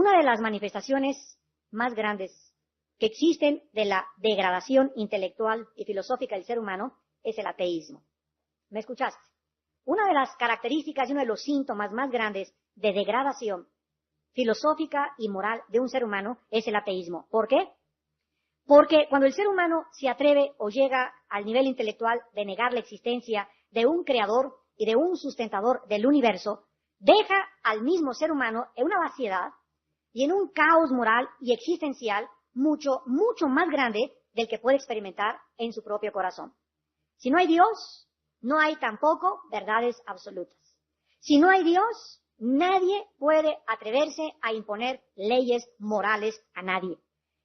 Una de las manifestaciones más grandes que existen de la degradación intelectual y filosófica del ser humano es el ateísmo. ¿Me escuchaste? Una de las características y uno de los síntomas más grandes de degradación filosófica y moral de un ser humano es el ateísmo. ¿Por qué? Porque cuando el ser humano se atreve o llega al nivel intelectual de negar la existencia de un creador y de un sustentador del universo, deja al mismo ser humano en una vaciedad y en un caos moral y existencial mucho, mucho más grande del que puede experimentar en su propio corazón. Si no hay Dios, no hay tampoco verdades absolutas. Si no hay Dios, nadie puede atreverse a imponer leyes morales a nadie.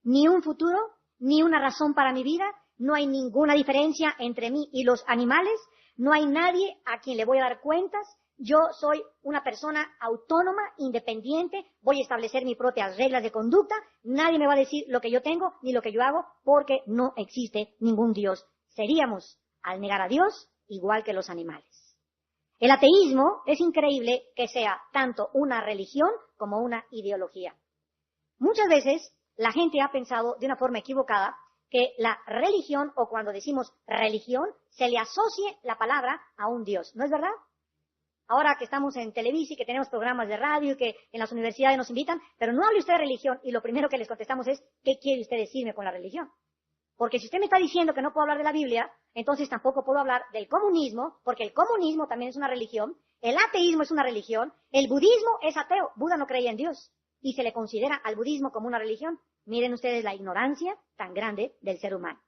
Ni un futuro, ni una razón para mi vida, no hay ninguna diferencia entre mí y los animales, no hay nadie a quien le voy a dar cuentas. Yo soy una persona autónoma, independiente, voy a establecer mis propias reglas de conducta, nadie me va a decir lo que yo tengo ni lo que yo hago porque no existe ningún Dios. Seríamos, al negar a Dios, igual que los animales. El ateísmo es increíble que sea tanto una religión como una ideología. Muchas veces la gente ha pensado de una forma equivocada que la religión, o cuando decimos religión, se le asocie la palabra a un Dios. ¿No es verdad? Ahora que estamos en Televisa y que tenemos programas de radio y que en las universidades nos invitan, pero no hable usted de religión y lo primero que les contestamos es, ¿qué quiere usted decirme con la religión? Porque si usted me está diciendo que no puedo hablar de la Biblia, entonces tampoco puedo hablar del comunismo, porque el comunismo también es una religión, el ateísmo es una religión, el budismo es ateo, Buda no creía en Dios, y se le considera al budismo como una religión. Miren ustedes la ignorancia tan grande del ser humano.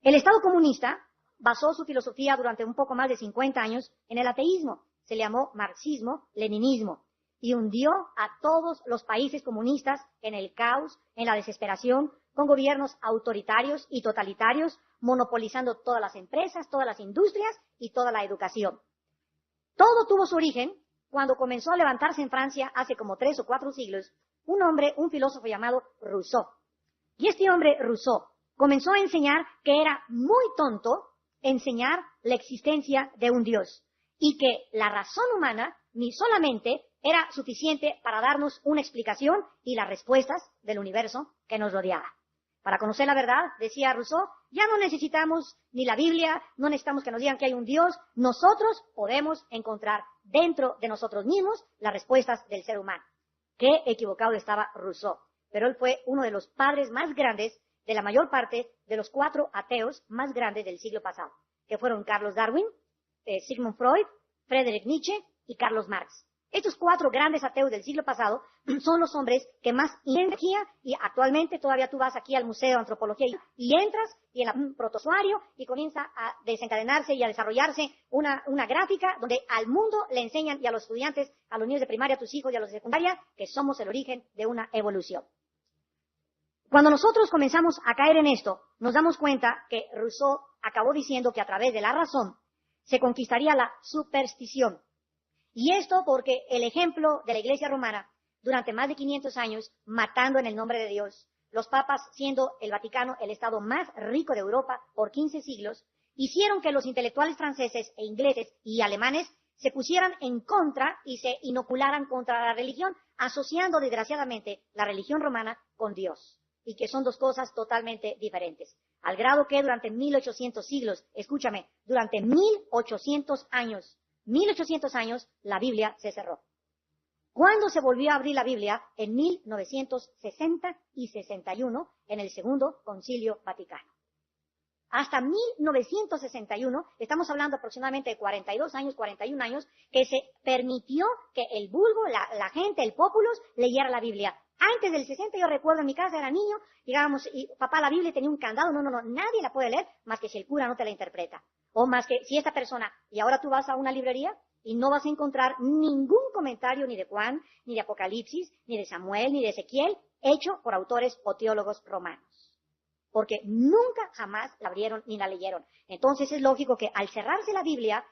El Estado comunista basó su filosofía durante un poco más de 50 años en el ateísmo. Se le llamó marxismo-leninismo y hundió a todos los países comunistas en el caos, en la desesperación, con gobiernos autoritarios y totalitarios, monopolizando todas las empresas, todas las industrias y toda la educación. Todo tuvo su origen cuando comenzó a levantarse en Francia hace como 3 o 4 siglos un hombre, un filósofo llamado Rousseau. Y este hombre, Rousseau, comenzó a enseñar que era muy tonto enseñar la existencia de un Dios y que la razón humana ni solamente era suficiente para darnos una explicación y las respuestas del universo que nos rodeaba. Para conocer la verdad, decía Rousseau, ya no necesitamos ni la Biblia, no necesitamos que nos digan que hay un Dios, nosotros podemos encontrar dentro de nosotros mismos las respuestas del ser humano. Qué equivocado estaba Rousseau, pero él fue uno de los padres más grandes de la mayor parte de los 4 ateos más grandes del siglo pasado, que fueron Carlos Darwin, Sigmund Freud, Friedrich Nietzsche y Carlos Marx. Estos 4 grandes ateos del siglo pasado son los hombres que más energía, y actualmente todavía tú vas aquí al Museo de Antropología y entras y en un protozoario y comienza a desencadenarse y a desarrollarse una gráfica donde al mundo le enseñan y a los estudiantes, a los niños de primaria, a tus hijos y a los de secundaria, que somos el origen de una evolución. Cuando nosotros comenzamos a caer en esto, nos damos cuenta que Rousseau acabó diciendo que a través de la razón se conquistaría la superstición. Y esto porque el ejemplo de la Iglesia romana, durante más de 500 años, matando en el nombre de Dios, los papas, siendo el Vaticano el estado más rico de Europa por 15 siglos, hicieron que los intelectuales franceses e ingleses y alemanes se pusieran en contra y se inocularan contra la religión, asociando desgraciadamente la religión romana con Dios, y que son 2 cosas totalmente diferentes. Al grado que durante 1800 siglos, escúchame, durante 1800 años, la Biblia se cerró. ¿Cuándo se volvió a abrir la Biblia? En 1960 y 61, en el Segundo Concilio Vaticano. Hasta 1961, estamos hablando aproximadamente de 42 años, 41 años, que se permitió que el vulgo, la gente, el populus, leyera la Biblia. Antes del 60, yo recuerdo en mi casa, era niño, llegábamos y papá, la Biblia tenía un candado, no, nadie la puede leer más que si el cura no te la interpreta. O más que si esta persona, y ahora tú vas a una librería y no vas a encontrar ningún comentario ni de Juan, ni de Apocalipsis, ni de Samuel, ni de Ezequiel, hecho por autores o teólogos romanos. Porque nunca jamás la abrieron ni la leyeron. Entonces es lógico que al cerrarse la Biblia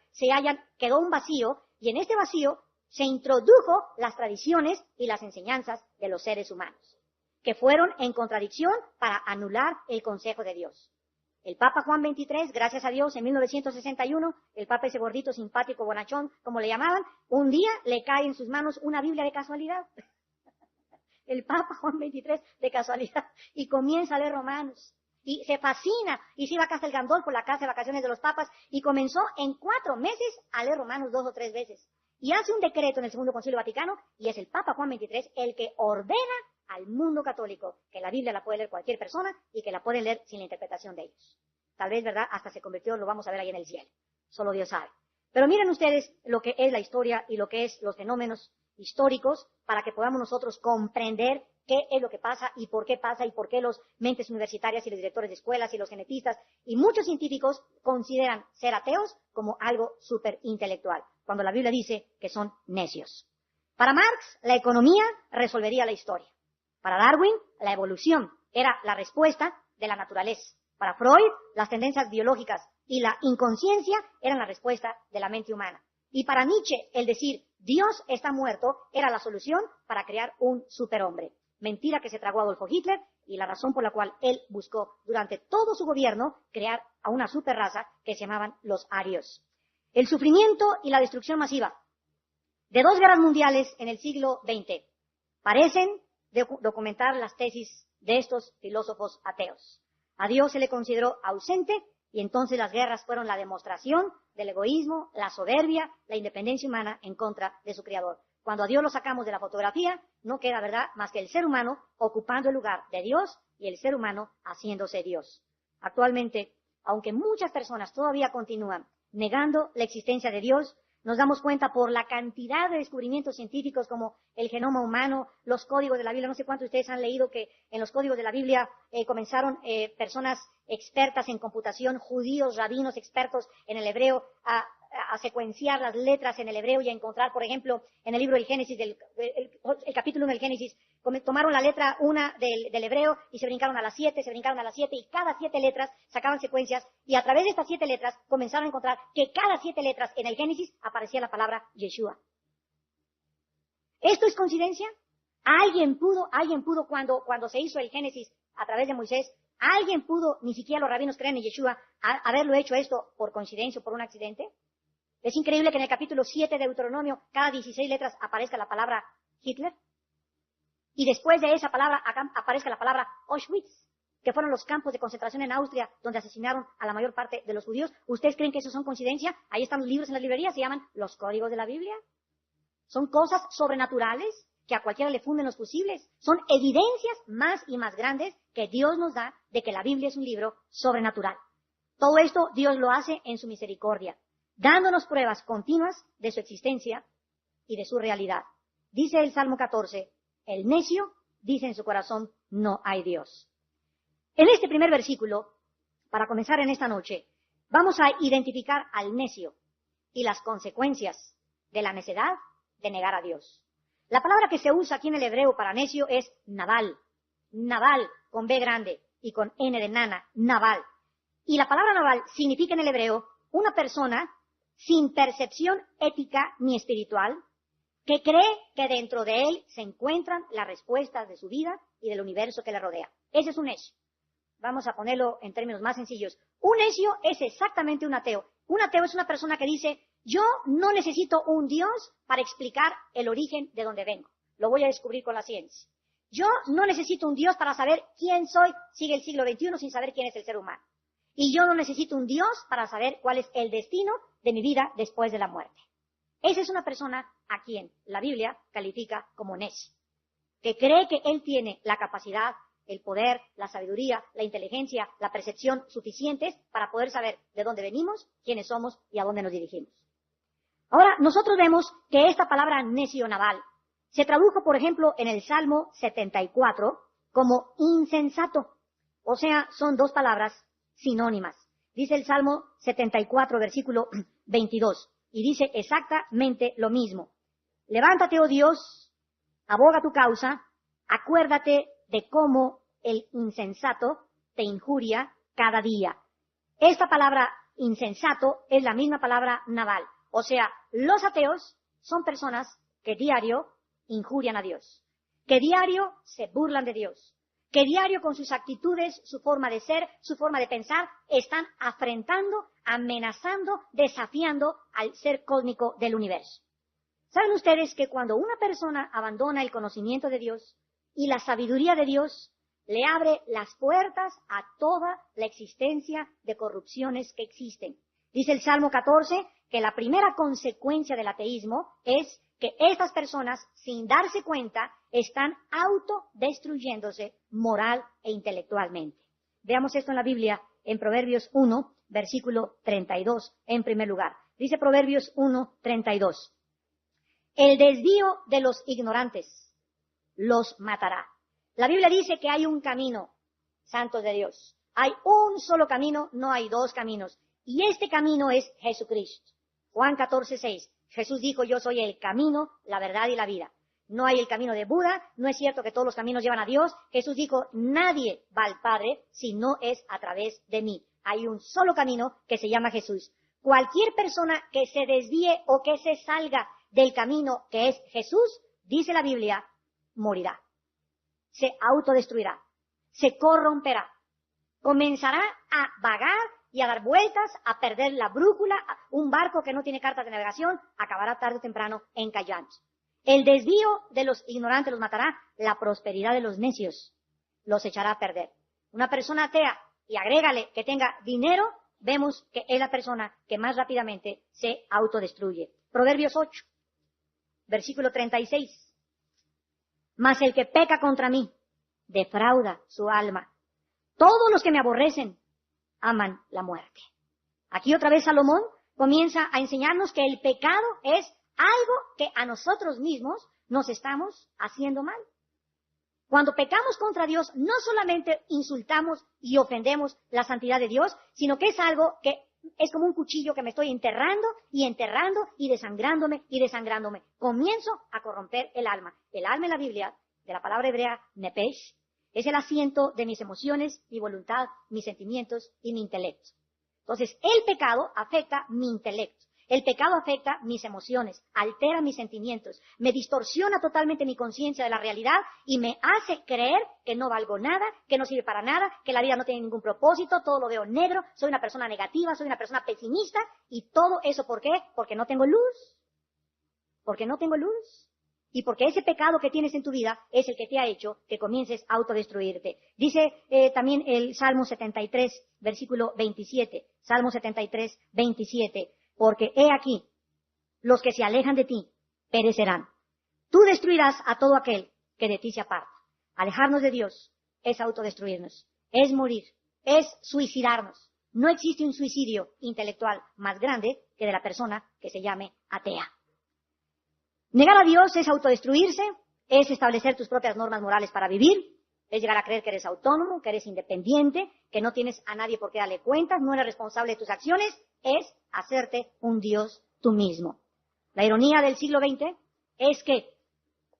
quedó un vacío, y en este vacío se introdujo las tradiciones y las enseñanzas de los seres humanos, que fueron en contradicción para anular el consejo de Dios. El Papa Juan XXIII, gracias a Dios, en 1961, el Papa ese gordito, simpático, bonachón, como le llamaban, un día le cae en sus manos una Biblia de casualidad. el Papa Juan XXIII de casualidad y comienza a leer Romanos. Y se fascina y se iba a Castel Gandolfo, la casa de vacaciones de los papas, y comenzó en 4 meses a leer Romanos 2 o 3 veces. Y hace un decreto en el Segundo Concilio Vaticano y es el Papa Juan XXIII el que ordena al mundo católico que la Biblia la puede leer cualquier persona y que la puede leer sin la interpretación de ellos. Tal vez, ¿verdad? Hasta se convirtió, lo vamos a ver ahí en el cielo. Solo Dios sabe. Pero miren ustedes lo que es la historia y lo que es los fenómenos históricos para que podamos nosotros comprender qué es lo que pasa y por qué los mentes universitarias y los directores de escuelas y los genetistas y muchos científicos consideran ser ateos como algo súper intelectual, cuando la Biblia dice que son necios. Para Marx, la economía resolvería la historia. Para Darwin, la evolución era la respuesta de la naturaleza. Para Freud, las tendencias biológicas y la inconsciencia eran la respuesta de la mente humana. Y para Nietzsche, el decir Dios está muerto era la solución para crear un superhombre. Mentira que se tragó Adolfo Hitler y la razón por la cual él buscó durante todo su gobierno crear a una superraza que se llamaban los arios. El sufrimiento y la destrucción masiva de 2 guerras mundiales en el siglo XX parecen documentar las tesis de estos filósofos ateos. A Dios se le consideró ausente y entonces las guerras fueron la demostración del egoísmo, la soberbia, la independencia humana en contra de su creador. Cuando a Dios lo sacamos de la fotografía, no queda, ¿verdad?, más que el ser humano ocupando el lugar de Dios y el ser humano haciéndose Dios. Actualmente, aunque muchas personas todavía continúan negando la existencia de Dios, nos damos cuenta por la cantidad de descubrimientos científicos como el genoma humano, los códigos de la Biblia. No sé cuántos de ustedes han leído que en los códigos de la Biblia comenzaron personas expertas en computación, judíos, rabinos expertos en el hebreo, a secuenciar las letras en el hebreo y a encontrar, por ejemplo, en el libro del Génesis, el capítulo 1 del Génesis, tomaron la letra 1 del hebreo y se brincaron a las 7, y cada 7 letras sacaban secuencias y a través de estas 7 letras comenzaron a encontrar que cada 7 letras en el Génesis aparecía la palabra Yeshua. ¿Esto es coincidencia? Alguien pudo cuando se hizo el Génesis a través de Moisés, alguien pudo, ni siquiera los rabinos creen en Yeshua, haberlo hecho esto por coincidencia o por un accidente. Es increíble que en el capítulo 7 de Deuteronomio, cada 16 letras aparezca la palabra Hitler. Y después de esa palabra aparezca la palabra Auschwitz, que fueron los campos de concentración en Austria donde asesinaron a la mayor parte de los judíos. ¿Ustedes creen que eso son coincidencias? Ahí están los libros en las librerías, se llaman los códigos de la Biblia. Son cosas sobrenaturales que a cualquiera le funden los fusibles. Son evidencias más y más grandes que Dios nos da de que la Biblia es un libro sobrenatural. Todo esto Dios lo hace en su misericordia, dándonos pruebas continuas de su existencia y de su realidad. Dice el Salmo 14, el necio dice en su corazón, no hay Dios. En este primer versículo, para comenzar en esta noche, vamos a identificar al necio y las consecuencias de la necedad de negar a Dios. La palabra que se usa aquí en el hebreo para necio es Nabal. Nabal con B grande y con N de nana, Nabal. Y la palabra Nabal significa en el hebreo una persona sin percepción ética ni espiritual, que cree que dentro de él se encuentran las respuestas de su vida y del universo que le rodea. Ese es un necio. Vamos a ponerlo en términos más sencillos. Un necio es exactamente un ateo. Un ateo es una persona que dice, yo no necesito un Dios para explicar el origen de donde vengo. Lo voy a descubrir con la ciencia. Yo no necesito un Dios para saber quién soy, sigue el siglo XXI sin saber quién es el ser humano. Y yo no necesito un Dios para saber cuál es el destino de mi vida después de la muerte. Esa es una persona a quien la Biblia califica como necio, que cree que él tiene la capacidad, el poder, la sabiduría, la inteligencia, la percepción suficientes para poder saber de dónde venimos, quiénes somos y a dónde nos dirigimos. Ahora, nosotros vemos que esta palabra necio Nabal se tradujo, por ejemplo, en el Salmo 74 como insensato. O sea, son 2 palabras sinónimas. Dice el Salmo 74, versículo 22, y dice exactamente lo mismo. Levántate, oh Dios, aboga tu causa, acuérdate de cómo el insensato te injuria cada día. Esta palabra insensato es la misma palabra Nabal. O sea, los ateos son personas que diario injurian a Dios, que diario se burlan de Dios, que diario con sus actitudes, su forma de ser, su forma de pensar, están afrentando, amenazando, desafiando al ser cósmico del universo. ¿Saben ustedes que cuando una persona abandona el conocimiento de Dios y la sabiduría de Dios le abre las puertas a toda la existencia de corrupciones que existen. Dice el Salmo 14 que la primera consecuencia del ateísmo es que estas personas, sin darse cuenta, están autodestruyéndose moral e intelectualmente. Veamos esto en la Biblia, en Proverbios 1, versículo 32, en primer lugar. Dice Proverbios 1, 32. El desvío de los ignorantes los matará. La Biblia dice que hay un camino, santos de Dios. Hay un solo camino, no hay dos caminos. Y este camino es Jesucristo. Juan 14, 6. Jesús dijo, yo soy el camino, la verdad y la vida. No hay el camino de Buda, no es cierto que todos los caminos llevan a Dios. Jesús dijo, nadie va al Padre si no es a través de mí. Hay un solo camino que se llama Jesús. Cualquier persona que se desvíe o que se salga del camino que es Jesús, dice la Biblia, morirá. Se autodestruirá, se corromperá, comenzará a vagar y a dar vueltas, a perder la brújula. Un barco que no tiene cartas de navegación acabará tarde o temprano encallando. El desvío de los ignorantes los matará, la prosperidad de los necios los echará a perder. Una persona atea, y agrégale que tenga dinero, vemos que es la persona que más rápidamente se autodestruye. Proverbios 8, versículo 36. Mas el que peca contra mí, defrauda su alma. Todos los que me aborrecen, aman la muerte. Aquí otra vez Salomón comienza a enseñarnos que el pecado es algo que a nosotros mismos nos estamos haciendo mal. Cuando pecamos contra Dios, no solamente insultamos y ofendemos la santidad de Dios, sino que es algo que es como un cuchillo que me estoy enterrando y desangrándome y desangrándome. Comienzo a corromper el alma. El alma en la Biblia, de la palabra hebrea nepesh, es el asiento de mis emociones, mi voluntad, mis sentimientos y mi intelecto. Entonces, el pecado afecta mi intelecto. El pecado afecta mis emociones, altera mis sentimientos, me distorsiona totalmente mi conciencia de la realidad y me hace creer que no valgo nada, que no sirve para nada, que la vida no tiene ningún propósito, todo lo veo negro, soy una persona negativa, soy una persona pesimista. ¿Y todo eso por qué? Porque no tengo luz. Porque no tengo luz. Y porque ese pecado que tienes en tu vida es el que te ha hecho que comiences a autodestruirte. Dice también el Salmo 73, versículo 27. Salmo 73, 27. Porque he aquí, los que se alejan de ti perecerán. Tú destruirás a todo aquel que de ti se aparta. Alejarnos de Dios es autodestruirnos, es morir, es suicidarnos. No existe un suicidio intelectual más grande que de la persona que se llame atea. Negar a Dios es autodestruirse, es establecer tus propias normas morales para vivir, es llegar a creer que eres autónomo, que eres independiente, que no tienes a nadie por qué darle cuentas, no eres responsable de tus acciones, es hacerte un Dios tú mismo. La ironía del siglo XX es que,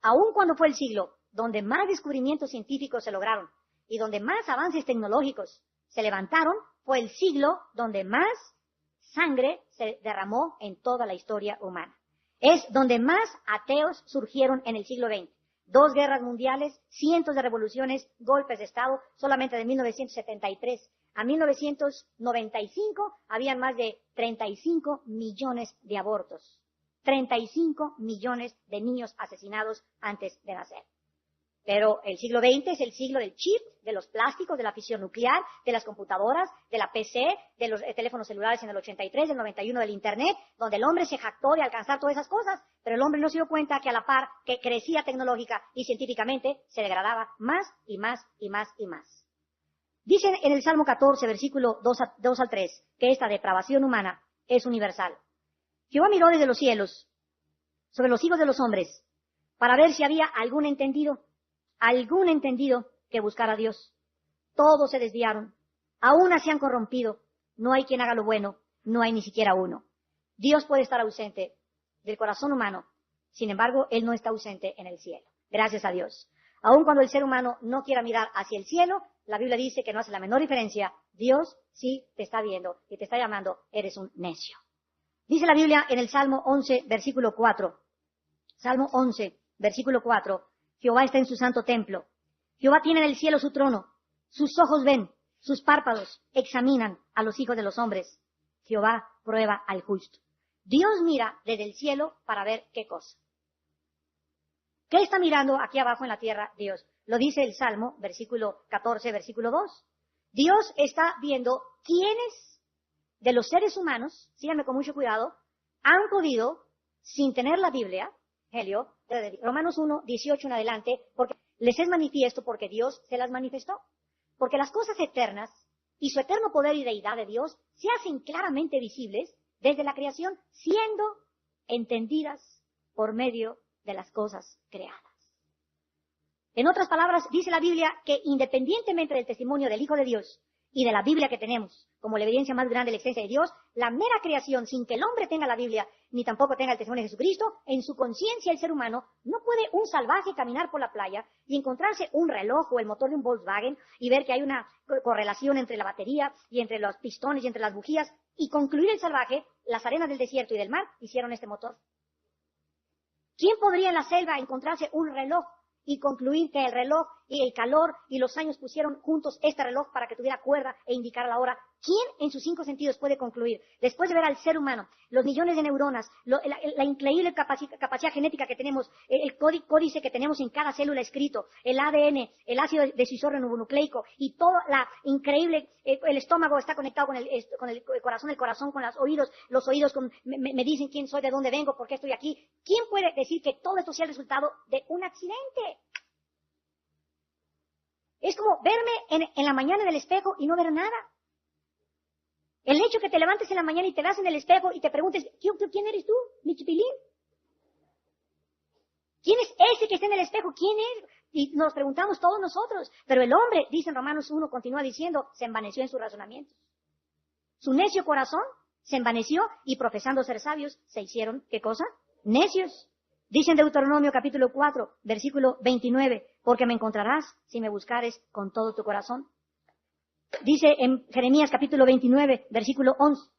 aun cuando fue el siglo donde más descubrimientos científicos se lograron y donde más avances tecnológicos se levantaron, fue el siglo donde más sangre se derramó en toda la historia humana. Es donde más ateos surgieron en el siglo XX. 2 guerras mundiales, cientos de revoluciones, golpes de Estado, solamente de 1973 a 1995 habían más de 35 millones de abortos. 35 millones de niños asesinados antes de nacer. Pero el siglo XX es el siglo del chip, de los plásticos, de la fisión nuclear, de las computadoras, de la PC, de los teléfonos celulares en el 83, del 91 del Internet, donde el hombre se jactó de alcanzar todas esas cosas, pero el hombre no se dio cuenta que a la par que crecía tecnológica y científicamente, se degradaba más y más y más y más. Dicen en el Salmo 14, versículo 2 al 3, que esta depravación humana es universal. Jehová miró desde los cielos sobre los hijos de los hombres para ver si había algún entendido que buscara a Dios. Todos se desviaron, aún se han corrompido, no hay quien haga lo bueno, no hay ni siquiera uno. Dios puede estar ausente del corazón humano, sin embargo, Él no está ausente en el cielo. Gracias a Dios. Aun cuando el ser humano no quiera mirar hacia el cielo, la Biblia dice que no hace la menor diferencia. Dios sí te está viendo y te está llamando, eres un necio. Dice la Biblia en el Salmo 11, versículo 4. Salmo 11, versículo 4. Jehová está en su santo templo. Jehová tiene en el cielo su trono. Sus ojos ven, sus párpados examinan a los hijos de los hombres. Jehová prueba al justo. Dios mira desde el cielo para ver qué cosa. ¿Qué está mirando aquí abajo en la tierra Dios? Lo dice el Salmo, versículo 14, versículo 2. Dios está viendo quiénes de los seres humanos, síganme con mucho cuidado, han podido, sin tener la Biblia, Helio, Romanos 1, 18 en adelante, porque les es manifiesto porque Dios se las manifestó. Porque las cosas eternas y su eterno poder y deidad de Dios se hacen claramente visibles desde la creación, siendo entendidas por medio de las cosas creadas. En otras palabras, dice la Biblia que independientemente del testimonio del Hijo de Dios y de la Biblia que tenemos, como la evidencia más grande de la existencia de Dios, la mera creación, sin que el hombre tenga la Biblia, ni tampoco tenga el testimonio de Jesucristo, en su conciencia el ser humano no puede un salvaje caminar por la playa y encontrarse un reloj o el motor de un Volkswagen y ver que hay una correlación entre la batería y entre los pistones y entre las bujías y concluir el salvaje, las arenas del desierto y del mar hicieron este motor. ¿Quién podría en la selva encontrarse un reloj y concluir que el reloj y el calor y los años pusieron juntos este reloj para que tuviera cuerda e indicara la hora? ¿Quién en sus 5 sentidos puede concluir, después de ver al ser humano, los millones de neuronas, la increíble capacidad genética que tenemos, el códice que tenemos en cada célula escrito, el ADN, el ácido desoxirribonucleico y toda la increíble, el estómago está conectado con el corazón con los oídos me dicen quién soy, de dónde vengo, por qué estoy aquí? ¿Quién puede decir que todo esto sea el resultado de un accidente? Es como verme en la mañana en el espejo y no ver nada. El hecho que te levantes en la mañana y te veas en el espejo y te preguntes, ¿quién eres tú, mi chipilín? ¿Quién es ese que está en el espejo? ¿Quién es? Y nos preguntamos todos nosotros. Pero el hombre, dice en Romanos 1, continúa diciendo, se envaneció en sus razonamientos. Su necio corazón se envaneció y profesando ser sabios, se hicieron, ¿qué cosa? Necios. Dice en Deuteronomio capítulo 4, versículo 29, porque me encontrarás si me buscares con todo tu corazón. Dice en Jeremías capítulo 29, versículo 11,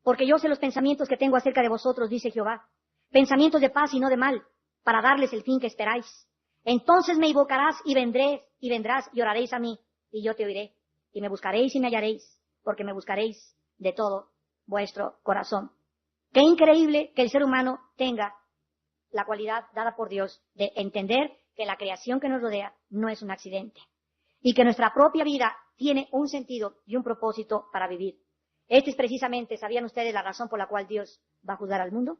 porque yo sé los pensamientos que tengo acerca de vosotros, dice Jehová, pensamientos de paz y no de mal, para darles el fin que esperáis. Entonces me invocarás y vendrás y oraréis a mí, y yo te oiré, y me buscaréis y me hallaréis, porque me buscaréis de todo vuestro corazón. Qué increíble que el ser humano tenga la cualidad dada por Dios de entender que la creación que nos rodea no es un accidente y que nuestra propia vida tiene un sentido y un propósito para vivir. Este es precisamente, ¿sabían ustedes la razón por la cual Dios va a juzgar al mundo?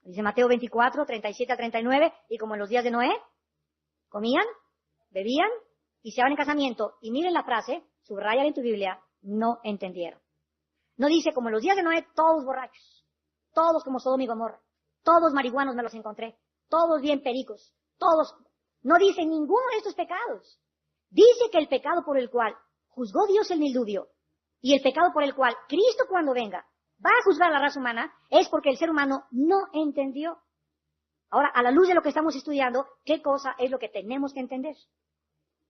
Dice Mateo 24, 37 a 39, y como en los días de Noé, comían, bebían y se iban en casamiento. Y miren la frase, subrayan en tu Biblia, no entendieron. No dice, como en los días de Noé, todos borrachos, todos como Sodoma y Gomorra, todos marihuanos me los encontré, todos bien pericos, todos. No dice ninguno de estos pecados. Dice que el pecado por el cual juzgó Dios el diluvio y el pecado por el cual Cristo cuando venga va a juzgar a la raza humana es porque el ser humano no entendió. Ahora, a la luz de lo que estamos estudiando, ¿qué cosa es lo que tenemos que entender?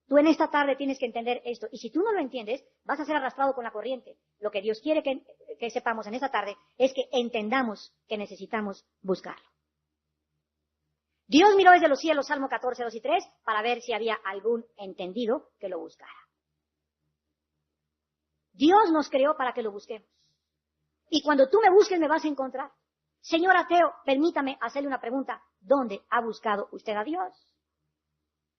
Tú en esta tarde tienes que entender esto. Y si tú no lo entiendes, vas a ser arrastrado con la corriente. Lo que Dios quiere que sepamos en esta tarde es que entendamos que necesitamos buscarlo. Dios miró desde los cielos, Salmo 14, 2 y 3, para ver si había algún entendido que lo buscara. Dios nos creó para que lo busquemos. Y cuando tú me busques me vas a encontrar. Señor ateo, permítame hacerle una pregunta. ¿Dónde ha buscado usted a Dios?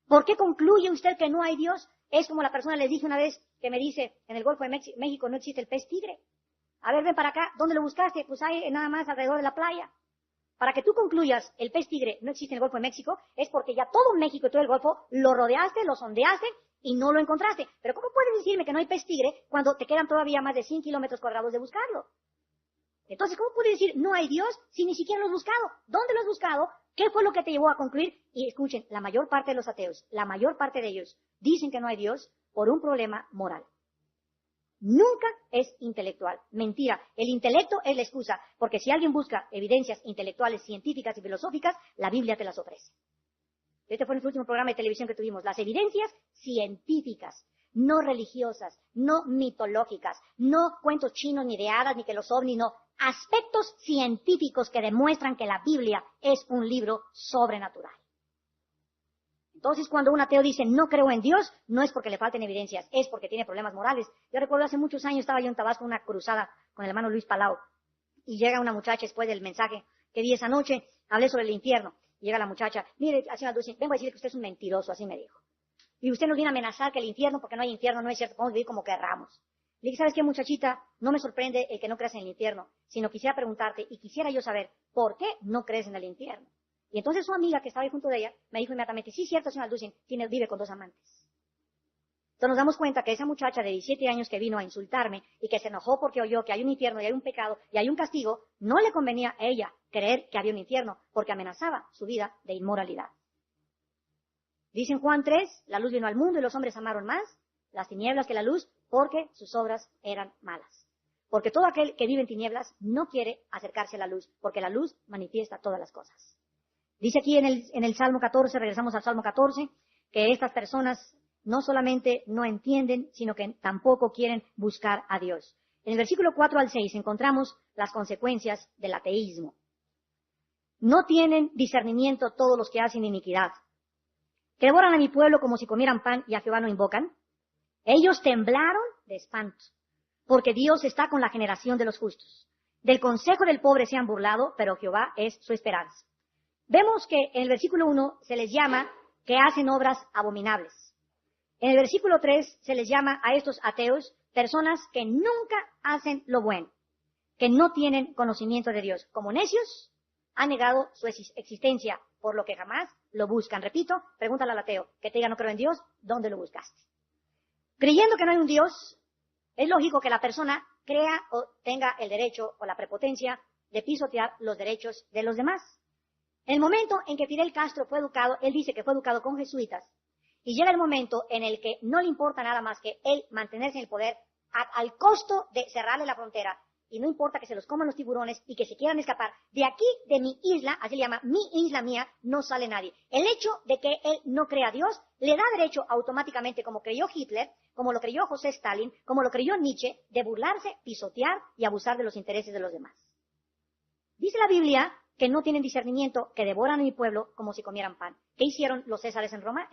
¿Por qué concluye usted que no hay Dios? Es como la persona le dije una vez que me dice, en el Golfo de México no existe el pez tigre. A ver, ven para acá. ¿Dónde lo buscaste? Pues hay nada más alrededor de la playa. Para que tú concluyas el pez tigre no existe en el Golfo de México, es porque ya todo México y todo el Golfo lo rodeaste, lo sondeaste y no lo encontraste. Pero ¿cómo puedes decirme que no hay pez tigre cuando te quedan todavía más de 100 kilómetros cuadrados de buscarlo? Entonces, ¿cómo puedes decir no hay Dios si ni siquiera lo has buscado? ¿Dónde lo has buscado? ¿Qué fue lo que te llevó a concluir? Y escuchen, la mayor parte de los ateos, la mayor parte de ellos, dicen que no hay Dios por un problema moral. Nunca es intelectual. Mentira. El intelecto es la excusa, porque si alguien busca evidencias intelectuales, científicas y filosóficas, la Biblia te las ofrece. Este fue nuestro último programa de televisión que tuvimos. Las evidencias científicas, no religiosas, no mitológicas, no cuentos chinos ni de hadas ni que los ovnis, no. Aspectos científicos que demuestran que la Biblia es un libro sobrenatural. Entonces, cuando un ateo dice, no creo en Dios, no es porque le falten evidencias, es porque tiene problemas morales. Yo recuerdo hace muchos años, estaba yo en Tabasco en una cruzada con el hermano Luis Palau, y llega una muchacha después del mensaje que di esa noche, hablé sobre el infierno. Y llega la muchacha, mire, señora Dulce, vengo a decirle que usted es un mentiroso, así me dijo. Y usted nos viene a amenazar que el infierno, porque no hay infierno, no es cierto, podemos vivir como querramos. Le dije, ¿sabes qué, muchachita? No me sorprende el que no creas en el infierno, sino quisiera preguntarte y quisiera yo saber, ¿por qué no crees en el infierno? Y entonces su amiga que estaba ahí junto de ella me dijo inmediatamente, sí, cierto, señora Dulce, vive con 2 amantes. Entonces nos damos cuenta que esa muchacha de 17 años que vino a insultarme y que se enojó porque oyó que hay un infierno y hay un pecado y hay un castigo, no le convenía a ella creer que había un infierno porque amenazaba su vida de inmoralidad. Dice en Juan 3, la luz vino al mundo y los hombres amaron más las tinieblas que la luz porque sus obras eran malas. Porque todo aquel que vive en tinieblas no quiere acercarse a la luz, porque la luz manifiesta todas las cosas. Dice aquí en el Salmo 14, regresamos al Salmo 14, que estas personas no solamente no entienden, sino que tampoco quieren buscar a Dios. En el versículo 4 al 6 encontramos las consecuencias del ateísmo. No tienen discernimiento todos los que hacen iniquidad, que devoran a mi pueblo como si comieran pan y a Jehová no invocan. Ellos temblaron de espanto, porque Dios está con la generación de los justos. Del consejo del pobre se han burlado, pero Jehová es su esperanza. Vemos que en el versículo 1 se les llama que hacen obras abominables. En el versículo 3 se les llama a estos ateos personas que nunca hacen lo bueno, que no tienen conocimiento de Dios. Como necios, han negado su existencia, por lo que jamás lo buscan. Repito, pregúntale al ateo que te diga no creo en Dios, ¿dónde lo buscaste? Creyendo que no hay un Dios, es lógico que la persona crea o tenga el derecho o la prepotencia de pisotear los derechos de los demás. En el momento en que Fidel Castro fue educado, él dice que fue educado con jesuitas, y llega el momento en el que no le importa nada más que él mantenerse en el poder al costo de cerrarle la frontera, y no importa que se los coman los tiburones y que se quieran escapar. De aquí, de mi isla, así le llama, mi isla mía, no sale nadie. El hecho de que él no crea a Dios le da derecho automáticamente, como creyó Hitler, como lo creyó José Stalin, como lo creyó Nietzsche, de burlarse, pisotear y abusar de los intereses de los demás. Dice la Biblia que no tienen discernimiento, que devoran a mi pueblo como si comieran pan. ¿Qué hicieron los césares en Roma?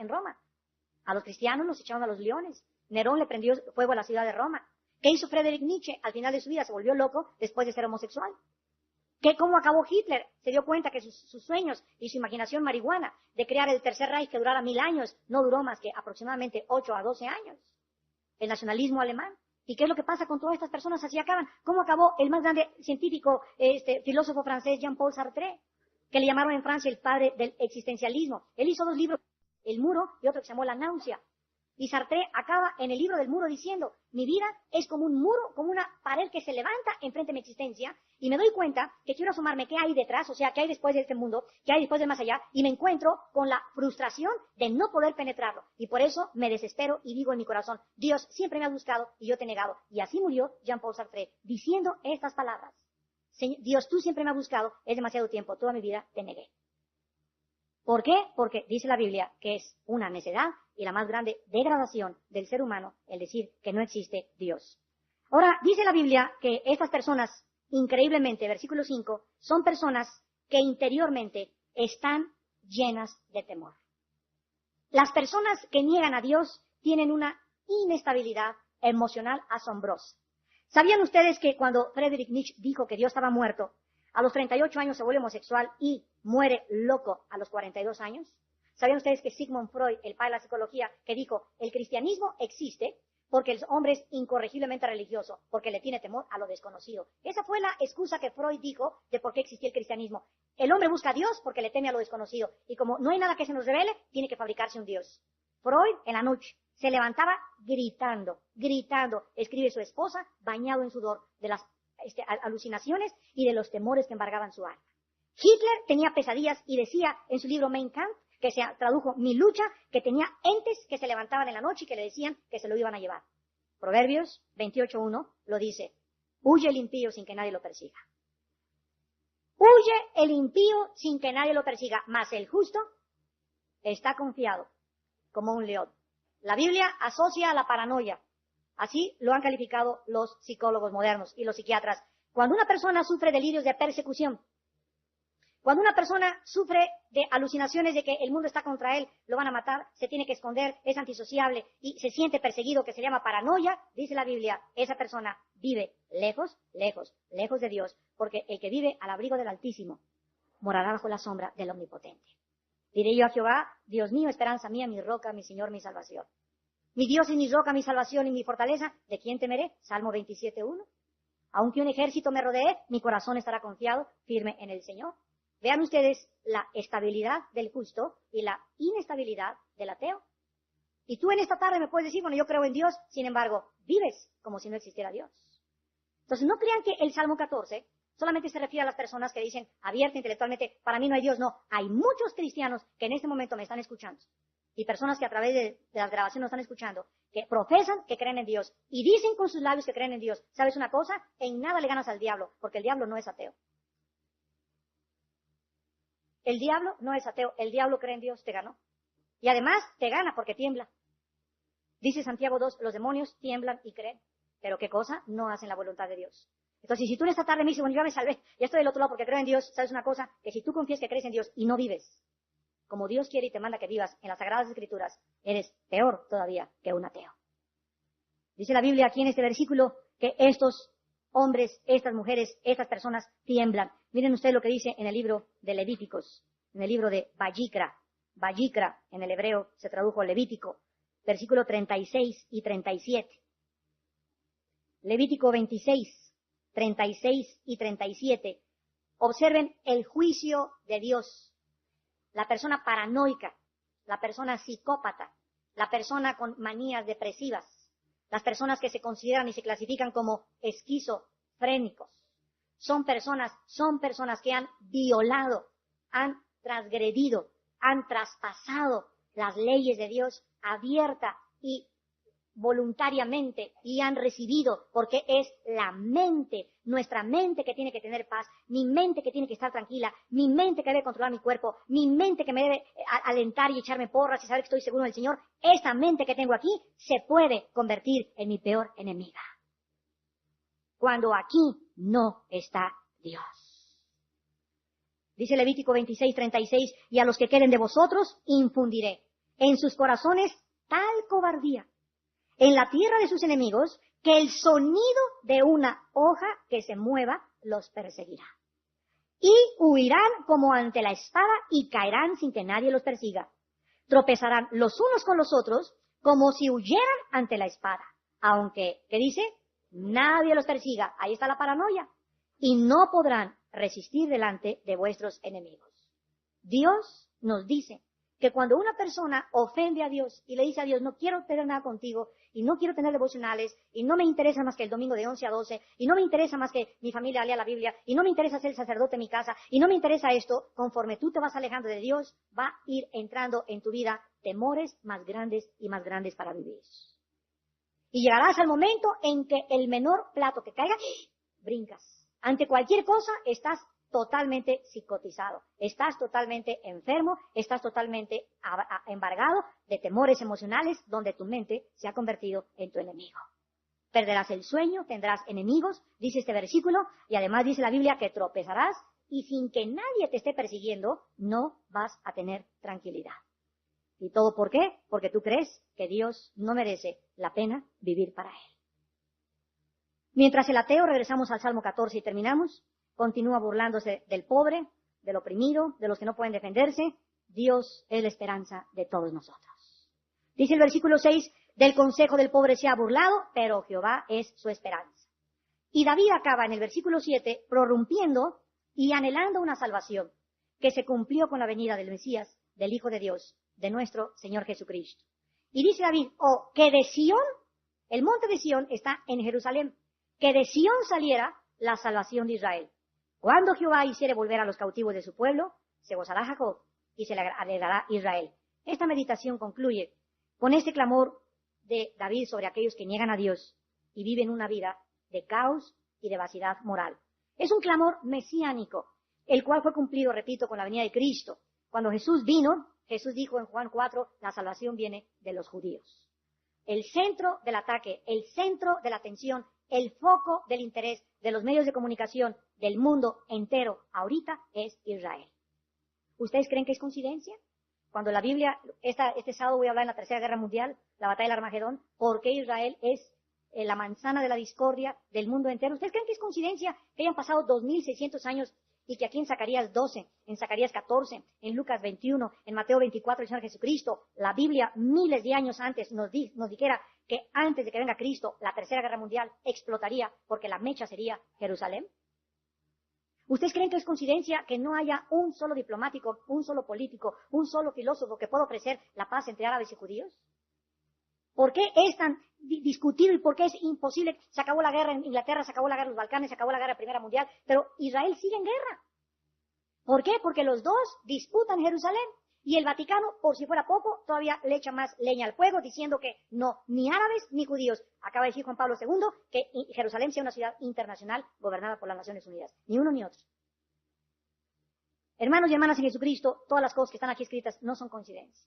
A los cristianos los echaron a los leones. Nerón le prendió fuego a la ciudad de Roma. ¿Qué hizo Friedrich Nietzsche? Al final de su vida se volvió loco después de ser homosexual. ¿Cómo acabó Hitler? Se dio cuenta que sus sueños y su imaginación marihuana de crear el Tercer Reich que durara 1000 años no duró más que aproximadamente 8 a 12 años. El nacionalismo alemán. ¿Y qué es lo que pasa con todas estas personas? Así acaban. ¿Cómo acabó el más grande científico, filósofo francés Jean-Paul Sartre? Que le llamaron en Francia el padre del existencialismo. Él hizo 2 libros, El Muro y otro que se llamó La Náusea. Y Sartre acaba en el libro del muro diciendo, mi vida es como un muro, como una pared que se levanta enfrente de mi existencia, y me doy cuenta que quiero asomarme qué hay detrás, o sea, qué hay después de este mundo, qué hay después del más allá, y me encuentro con la frustración de no poder penetrarlo. Y por eso me desespero y digo en mi corazón, Dios siempre me ha buscado y yo te he negado. Y así murió Jean-Paul Sartre, diciendo estas palabras. Dios, tú siempre me has buscado, es demasiado tiempo, toda mi vida te negué. ¿Por qué? Porque dice la Biblia que es una necedad y la más grande degradación del ser humano el decir que no existe Dios. Ahora, dice la Biblia que estas personas, increíblemente, versículo 5, son personas que interiormente están llenas de temor. Las personas que niegan a Dios tienen una inestabilidad emocional asombrosa. ¿Sabían ustedes que cuando Friedrich Nietzsche dijo que Dios estaba muerto, a los 38 años se vuelve homosexual y muere loco a los 42 años? ¿Sabían ustedes que Sigmund Freud, el padre de la psicología, que dijo, el cristianismo existe porque el hombre es incorregiblemente religioso, porque le tiene temor a lo desconocido? Esa fue la excusa que Freud dijo de por qué existía el cristianismo. El hombre busca a Dios porque le teme a lo desconocido, y como no hay nada que se nos revele, tiene que fabricarse un Dios. Freud, en la noche, se levantaba gritando, escribe su esposa, bañado en sudor de las alucinaciones y de los temores que embargaban su alma. Hitler tenía pesadillas y decía en su libro Mein Kampf, que se tradujo Mi lucha, que tenía entes que se levantaban en la noche y que le decían que se lo iban a llevar. Proverbios 28:1 lo dice, huye el impío sin que nadie lo persiga. Huye el impío sin que nadie lo persiga, mas el justo está confiado como un león. La Biblia asocia a la paranoia. Así lo han calificado los psicólogos modernos y los psiquiatras. Cuando una persona sufre delirios de persecución, cuando una persona sufre de alucinaciones de que el mundo está contra él, lo van a matar, se tiene que esconder, es antisociable y se siente perseguido, que se llama paranoia, dice la Biblia, esa persona vive lejos de Dios, porque el que vive al abrigo del Altísimo morará bajo la sombra del Omnipotente. Diré yo a Jehová, Dios mío, esperanza mía, mi roca, mi Señor, mi salvación. Mi Dios es mi roca, mi salvación y mi fortaleza, ¿de quién temeré? Salmo 27:1. Aunque un ejército me rodee, mi corazón estará confiado, firme en el Señor. Vean ustedes la estabilidad del justo y la inestabilidad del ateo. Y tú en esta tarde me puedes decir, bueno, yo creo en Dios, sin embargo, vives como si no existiera Dios. Entonces no crean que el Salmo 14 solamente se refiere a las personas que dicen abierta intelectualmente, para mí no hay Dios. No, hay muchos cristianos que en este momento me están escuchando. Y personas que a través de las grabaciones nos están escuchando, que profesan que creen en Dios y dicen con sus labios que creen en Dios. ¿Sabes una cosa? En nada le ganas al diablo, porque el diablo no es ateo. El diablo no es ateo, el diablo cree en Dios, te ganó. Y además te gana porque tiembla. Dice Santiago 2, los demonios tiemblan y creen. Pero ¿qué cosa? No hacen la voluntad de Dios. Entonces, si tú en esta tarde me dices, bueno, yo ya me salvé, ya estoy del otro lado porque creo en Dios, ¿sabes una cosa? Que si tú confías que crees en Dios y no vives como Dios quiere y te manda que vivas en las Sagradas Escrituras, eres peor todavía que un ateo. Dice la Biblia aquí en este versículo que estos hombres, estas mujeres, estas personas tiemblan. Miren ustedes lo que dice en el libro de Levíticos, en el libro de Vayikra. Vayikra, en el hebreo se tradujo Levítico, versículo 36 y 37. Levítico 26, 36 y 37. Observen el juicio de Dios. La persona paranoica, la persona psicópata, la persona con manías depresivas, las personas que se consideran y se clasifican como esquizofrénicos. Son personas que han violado, han transgredido, han traspasado las leyes de Dios abierta y voluntariamente y han recibido, porque es la mente, nuestra mente que tiene que tener paz, mi mente que tiene que estar tranquila, mi mente que debe controlar mi cuerpo, mi mente que me debe alentar y echarme porras y saber que estoy seguro del Señor. Esa mente que tengo aquí se puede convertir en mi peor enemiga. Cuando aquí no está Dios. Dice Levítico 26:36, y a los que queden de vosotros infundiré en sus corazones tal cobardía en la tierra de sus enemigos, que el sonido de una hoja que se mueva los perseguirá. Y huirán como ante la espada y caerán sin que nadie los persiga. Tropezarán los unos con los otros como si huyeran ante la espada. Aunque, ¿qué dice? Nadie los persiga. Ahí está la paranoia. Y no podrán resistir delante de vuestros enemigos. Dios nos dice que cuando una persona ofende a Dios y le dice a Dios, no quiero tener nada contigo, y no quiero tener devocionales, y no me interesa más que el domingo de 11 a 12, y no me interesa más que mi familia lea la Biblia, y no me interesa ser el sacerdote en mi casa, y no me interesa esto, conforme tú te vas alejando de Dios, va a ir entrando en tu vida temores más grandes y más grandes para vivir. Y llegarás al momento en que el menor plato que caiga, brincas. Ante cualquier cosa estás totalmente psicotizado, estás totalmente enfermo, estás totalmente embargado de temores emocionales donde tu mente se ha convertido en tu enemigo. Perderás el sueño, tendrás enemigos, dice este versículo, y además dice la Biblia que tropezarás y sin que nadie te esté persiguiendo, no vas a tener tranquilidad. ¿Y todo por qué? Porque tú crees que Dios no merece la pena vivir para Él. Mientras el ateo, regresamos al Salmo 14 y terminamos, continúa burlándose del pobre, del oprimido, de los que no pueden defenderse. Dios es la esperanza de todos nosotros. Dice el versículo 6, del consejo del pobre se ha burlado, pero Jehová es su esperanza. Y David acaba en el versículo 7 prorrumpiendo y anhelando una salvación que se cumplió con la venida del Mesías, del Hijo de Dios, de nuestro Señor Jesucristo. Y dice David, que de Sión, el monte de Sión está en Jerusalén, que de Sión saliera la salvación de Israel. Cuando Jehová hiciere volver a los cautivos de su pueblo, se gozará Jacob y se le alegrará Israel. Esta meditación concluye con este clamor de David sobre aquellos que niegan a Dios y viven una vida de caos y de vacidad moral. Es un clamor mesiánico, el cual fue cumplido, repito, con la venida de Cristo. Cuando Jesús vino, Jesús dijo en Juan 4, la salvación viene de los judíos. El centro del ataque, el centro de la atención, el foco del interés de los medios de comunicación del mundo entero ahorita es Israel. ¿Ustedes creen que es coincidencia? Cuando la Biblia, este sábado voy a hablar en la Tercera Guerra Mundial, la batalla del Armagedón, ¿por qué Israel es la manzana de la discordia del mundo entero? ¿Ustedes creen que es coincidencia que hayan pasado 2600 años y que aquí en Zacarías 12, en Zacarías 14, en Lucas 21, en Mateo 24, el Señor Jesucristo, la Biblia miles de años antes nos dijera que antes de que venga Cristo, la Tercera Guerra Mundial explotaría porque la mecha sería Jerusalén? ¿Ustedes creen que es coincidencia que no haya un solo diplomático, un solo político, un solo filósofo que pueda ofrecer la paz entre árabes y judíos? ¿Por qué es tan discutido y por qué es imposible? Se acabó la guerra en Inglaterra, se acabó la guerra en los Balcanes, se acabó la guerra Primera Mundial, pero Israel sigue en guerra. ¿Por qué? Porque los dos disputan Jerusalén. Y el Vaticano, por si fuera poco, todavía le echa más leña al fuego diciendo que no, ni árabes ni judíos. Acaba de decir Juan Pablo II que Jerusalén sea una ciudad internacional gobernada por las Naciones Unidas. Ni uno ni otro. Hermanos y hermanas en Jesucristo, todas las cosas que están aquí escritas no son coincidencias.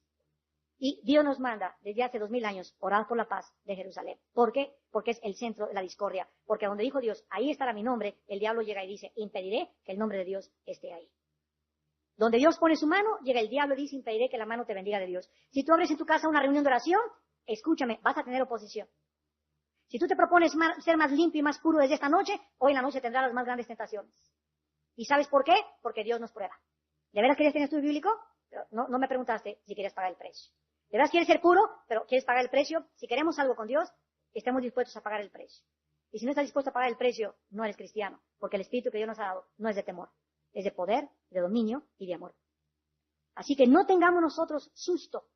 Y Dios nos manda, desde hace 2000 años, orar por la paz de Jerusalén. ¿Por qué? Porque es el centro de la discordia. Porque donde dijo Dios, ahí estará mi nombre, el diablo llega y dice, impediré que el nombre de Dios esté ahí. Donde Dios pone su mano, llega el diablo y dice, impediré que la mano te bendiga de Dios. Si tú abres en tu casa una reunión de oración, escúchame, vas a tener oposición. Si tú te propones ser más limpio y más puro desde esta noche, hoy en la noche tendrás las más grandes tentaciones. ¿Y sabes por qué? Porque Dios nos prueba. ¿De veras quieres tener estudio bíblico? Pero no me preguntaste si quieres pagar el precio. ¿De veras quieres ser puro, pero quieres pagar el precio? Si queremos algo con Dios, estemos dispuestos a pagar el precio. Y si no estás dispuesto a pagar el precio, no eres cristiano, porque el espíritu que Dios nos ha dado no es de temor, es de poder, de dominio y de amor. Así que no tengamos nosotros susto,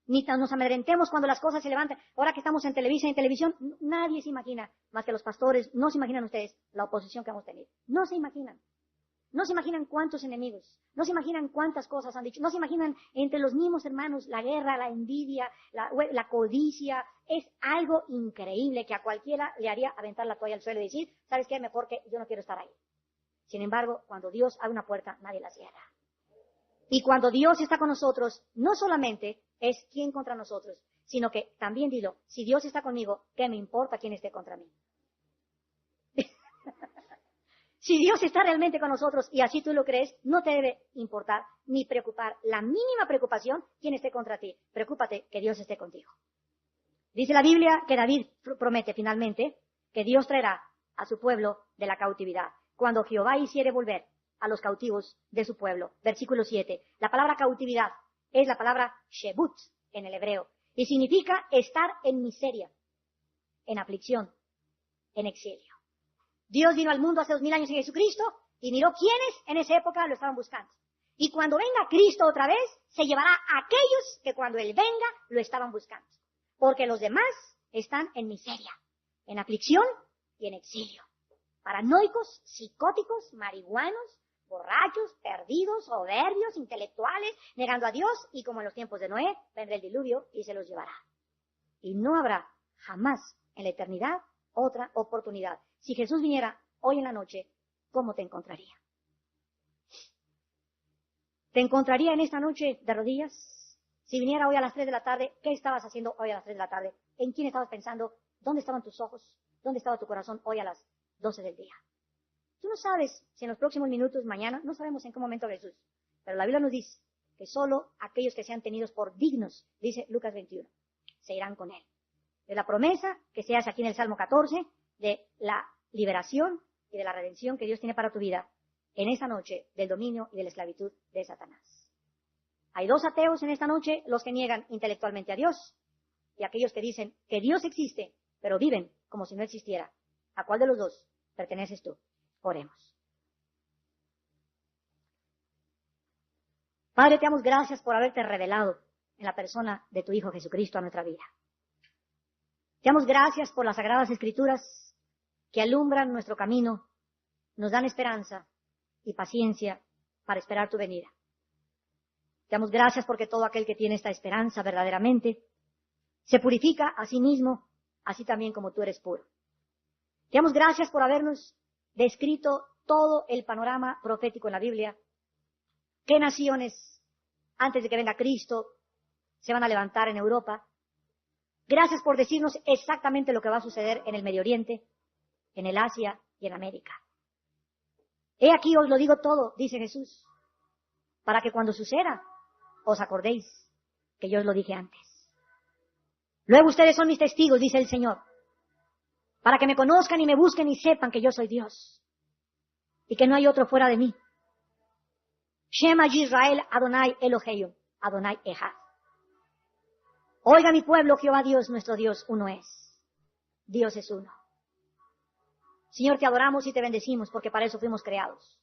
ni nos amedrentemos cuando las cosas se levantan. Ahora que estamos en televisión, nadie se imagina, más que los pastores, no se imaginan ustedes la oposición que hemos tenido. No se imaginan. No se imaginan cuántos enemigos, no se imaginan cuántas cosas han dicho, no se imaginan entre los mismos hermanos la guerra, la envidia, la codicia. Es algo increíble que a cualquiera le haría aventar la toalla al suelo y decir, ¿sabes qué? Mejor que yo no quiero estar ahí. Sin embargo, cuando Dios abre una puerta, nadie la cierra. Y cuando Dios está con nosotros, no solamente es quién contra nosotros, sino que también dilo, si Dios está conmigo, ¿qué me importa quién esté contra mí? Si Dios está realmente con nosotros y así tú lo crees, no te debe importar ni preocupar la mínima preocupación quién esté contra ti. Preocúpate que Dios esté contigo. Dice la Biblia que David promete finalmente que Dios traerá a su pueblo de la cautividad cuando Jehová hiciere volver a los cautivos de su pueblo. Versículo 7. La palabra cautividad es la palabra shebut en el hebreo y significa estar en miseria, en aflicción, en exilio. Dios vino al mundo hace 2000 años en Jesucristo y miró quiénes en esa época lo estaban buscando. Y cuando venga Cristo otra vez, se llevará a aquellos que cuando Él venga lo estaban buscando. Porque los demás están en miseria, en aflicción y en exilio. Paranoicos, psicóticos, marihuanos, borrachos, perdidos, soberbios, intelectuales, negando a Dios y como en los tiempos de Noé, vendrá el diluvio y se los llevará. Y no habrá jamás en la eternidad otra oportunidad. Si Jesús viniera hoy en la noche, ¿cómo te encontraría? ¿Te encontraría en esta noche de rodillas? Si viniera hoy a las 3 de la tarde, ¿qué estabas haciendo hoy a las 3 de la tarde? ¿En quién estabas pensando? ¿Dónde estaban tus ojos? ¿Dónde estaba tu corazón hoy a las 12 del día? Tú no sabes si en los próximos minutos, mañana, no sabemos en qué momento Jesús. Pero la Biblia nos dice que solo aquellos que sean tenidos por dignos, dice Lucas 21, se irán con Él. Es la promesa que se hace aquí en el Salmo 14 de la liberación y de la redención que Dios tiene para tu vida en esta noche del dominio y de la esclavitud de Satanás. Hay dos ateos en esta noche, los que niegan intelectualmente a Dios y aquellos que dicen que Dios existe, pero viven como si no existiera. ¿A cuál de los dos perteneces tú? Oremos. Padre, te damos gracias por haberte revelado en la persona de tu Hijo Jesucristo a nuestra vida. Te damos gracias por las Sagradas Escrituras que alumbran nuestro camino, nos dan esperanza y paciencia para esperar tu venida. Te damos gracias porque todo aquel que tiene esta esperanza verdaderamente se purifica a sí mismo, así también como tú eres puro. Te damos gracias por habernos descrito todo el panorama profético en la Biblia. ¿Qué naciones, antes de que venga Cristo, se van a levantar en Europa? Gracias por decirnos exactamente lo que va a suceder en el Medio Oriente, en el Asia y en América. He aquí os lo digo todo, dice Jesús, para que cuando suceda os acordéis que yo os lo dije antes. Luego ustedes son mis testigos, dice el Señor, para que me conozcan y me busquen y sepan que yo soy Dios y que no hay otro fuera de mí Shema Yisrael Adonai Eloheinu, Adonai Echad. Oiga mi pueblo, Jehová Dios, nuestro Dios, uno es. Dios es uno. Señor, te adoramos y te bendecimos porque para eso fuimos creados.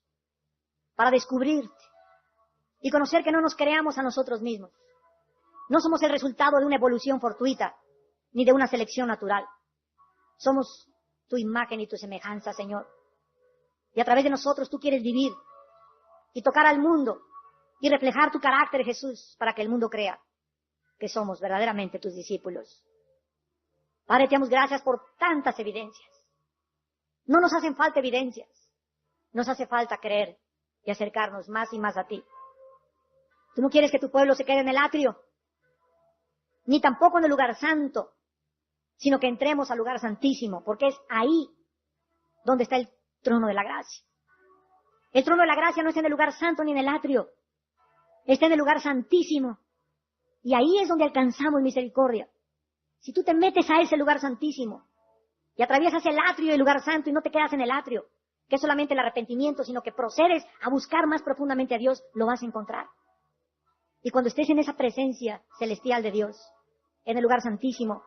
Para descubrirte y conocer que no nos creamos a nosotros mismos. No somos el resultado de una evolución fortuita ni de una selección natural. Somos tu imagen y tu semejanza, Señor. Y a través de nosotros tú quieres vivir y tocar al mundo y reflejar tu carácter, Jesús, para que el mundo crea que somos verdaderamente tus discípulos. Padre, te damos gracias por tantas evidencias. No nos hacen falta evidencias. Nos hace falta creer y acercarnos más y más a ti. Tú no quieres que tu pueblo se quede en el atrio, ni tampoco en el lugar santo, sino que entremos al lugar santísimo, porque es ahí donde está el trono de la gracia. El trono de la gracia no está en el lugar santo ni en el atrio, está en el lugar santísimo. Y ahí es donde alcanzamos misericordia. Si tú te metes a ese lugar santísimo y atraviesas el atrio y el lugar santo y no te quedas en el atrio, que es solamente el arrepentimiento, sino que procedes a buscar más profundamente a Dios, lo vas a encontrar. Y cuando estés en esa presencia celestial de Dios, en el lugar santísimo,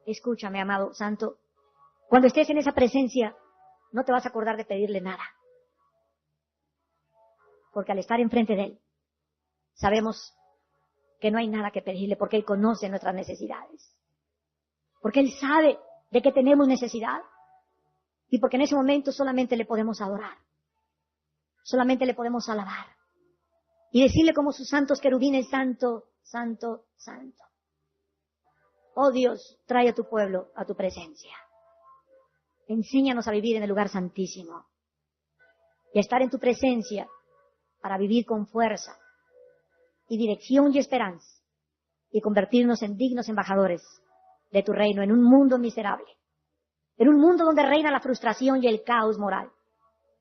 escúchame, amado santo, cuando estés en esa presencia, no te vas a acordar de pedirle nada. Porque al estar enfrente de Él, sabemos que no hay nada que pedirle porque Él conoce nuestras necesidades. Porque Él sabe de qué tenemos necesidad. Y porque en ese momento solamente le podemos adorar. Solamente le podemos alabar. Y decirle como sus santos querubines, santo, santo, santo. Oh Dios, trae a tu pueblo a tu presencia. Enséñanos a vivir en el lugar santísimo. Y a estar en tu presencia para vivir con fuerza y dirección y esperanza. Y convertirnos en dignos embajadores de tu reino en un mundo miserable. En un mundo donde reina la frustración y el caos moral.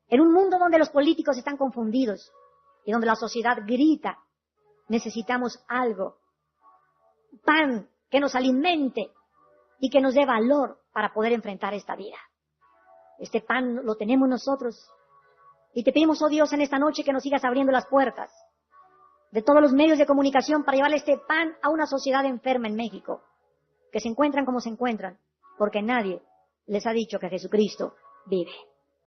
En un mundo donde los políticos están confundidos y donde la sociedad grita, necesitamos algo, pan que nos alimente y que nos dé valor para poder enfrentar esta vida. Este pan lo tenemos nosotros y te pedimos, oh Dios, en esta noche que nos sigas abriendo las puertas de todos los medios de comunicación para llevarle este pan a una sociedad enferma en México, que se encuentran como se encuentran, porque nadie les ha dicho que Jesucristo vive.